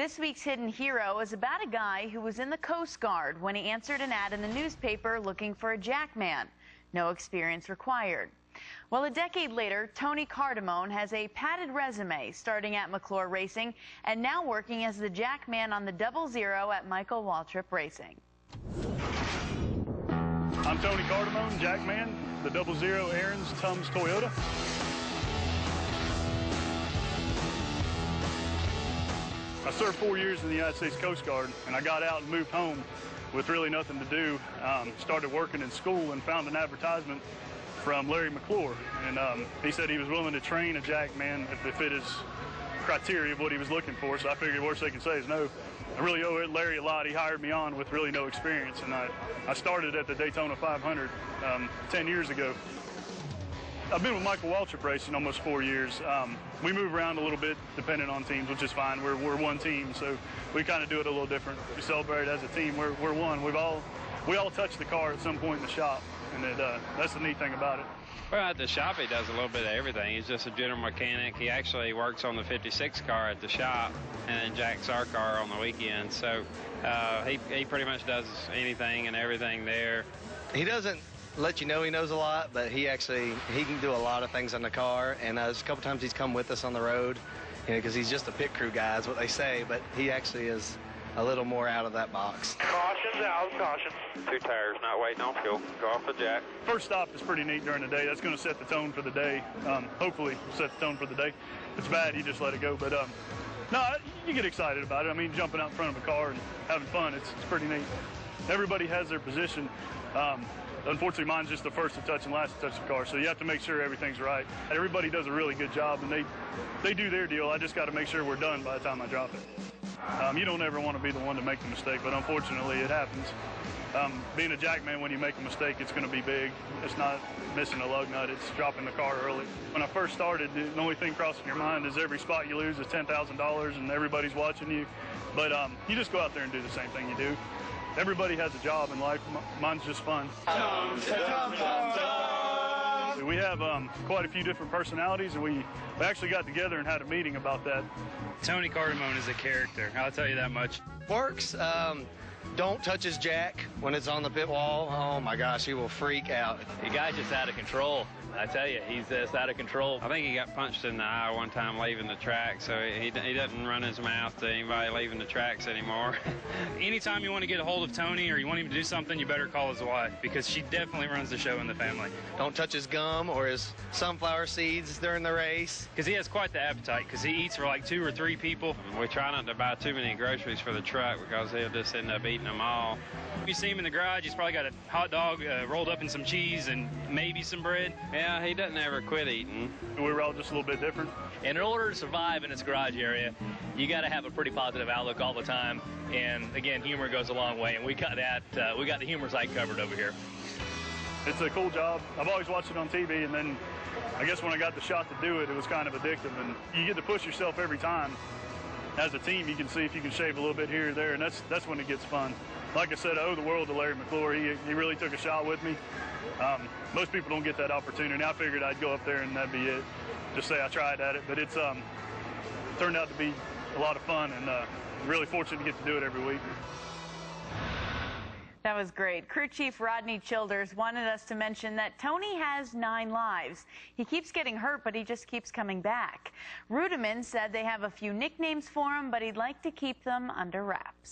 This week's Hidden Hero is about a guy who was in the Coast Guard when he answered an ad in the newspaper looking for a Jackman. No experience required. Well, a decade later, Tony Cardamone has a padded resume, starting at McClure Racing and now working as the Jackman on the 00 at Michael Waltrip Racing. I'm Tony Cardamone, Jackman, the 00 Aaron's TUMS Toyota. I served 4 years in the United States Coast Guard, and I got out and moved home with really nothing to do. Started working in school and found an advertisement from Larry McClure, and he said he was willing to train a Jackman if it fit his criteria of what he was looking for, so I figured the worst they can say is no. I really owe Larry a lot. He hired me on with really no experience, and I started at the Daytona 500 10 years ago. I've been with Michael Waltrip Racing almost 4 years. We move around a little bit depending on teams, which is fine. We're one team, so we kind of do it a little different. We celebrate as a team. We're one. We all touch the car at some point in the shop, and that's the neat thing about it. Well, at the shop, he does a little bit of everything. He's just a general mechanic. He actually works on the 56 car at the shop and then jacks our car on the weekend. So he pretty much does anything and everything there. He doesn't let you know he knows a lot, but he can do a lot of things on the car. And a couple times he's come with us on the road, because he's just a pit crew guy is what they say, but he actually is a little more out of that box. Caution's out, caution. 2 tires, not waiting on fuel. Go off the jack. First stop is pretty neat during the day. That's going to set the tone for the day. Hopefully set the tone for the day. If it's bad, you just let it go. But no, you get excited about it. I mean, jumping out in front of a car and having fun, it's pretty neat. Everybody has their position. Unfortunately, mine's just the first to touch and last to touch the car, so you have to make sure everything's right. Everybody does a really good job, and they do their deal. I just got to make sure we're done by the time I drop it. You don't ever want to be the one to make the mistake, but unfortunately it happens. Being a Jackman, when you make a mistake, it's going to be big. It's not missing a lug nut, it's dropping the car early. When I first started, the only thing crossing your mind is every spot you lose is $10,000 and everybody's watching you. But you just go out there and do the same thing you do. Everybody has a job in life. Mine's just fun. We have quite a few different personalities, and we actually got together and had a meeting about that. Tony Cardamone is a character, I'll tell you that much. Works. Don't touch his jack when it's on the pit wall. Oh my gosh, he will freak out. The guy's just out of control. I tell you, he's just out of control. I think he got punched in the eye one time leaving the track, so he doesn't run his mouth to anybody leaving the tracks anymore. Anytime you want to get a hold of Tony or you want him to do something, you better call his wife, because she definitely runs the show in the family. Don't touch his gum or his sunflower seeds during the race. Because he has quite the appetite, because he eats for like 2 or 3 people. We try not to buy too many groceries for the truck because he'll just end up eating them all. If you see him in the garage, he's probably got a hot dog rolled up in some cheese and maybe some bread. Yeah, he doesn't ever quit eating. We were all just a little bit different. And in order to survive in this garage area, you got to have a pretty positive outlook all the time. And again, humor goes a long way, and we got that. We got the humor side covered over here. It's a cool job. I've always watched it on TV, and then I guess when I got the shot to do it, it was kind of addictive. And you get to push yourself every time. As a team, you can see if you can shave a little bit here or there, and that's when it gets fun. Like I said, I owe the world to Larry McClure. He really took a shot with me. Most people don't get that opportunity. I figured I'd go up there and that'd be it. Just say I tried at it, but it's turned out to be a lot of fun, and really fortunate to get to do it every week. That was great. Crew Chief Rodney Childers wanted us to mention that Tony has 9 lives. He keeps getting hurt, but he just keeps coming back. Rudiman said they have a few nicknames for him, but he'd like to keep them under wraps.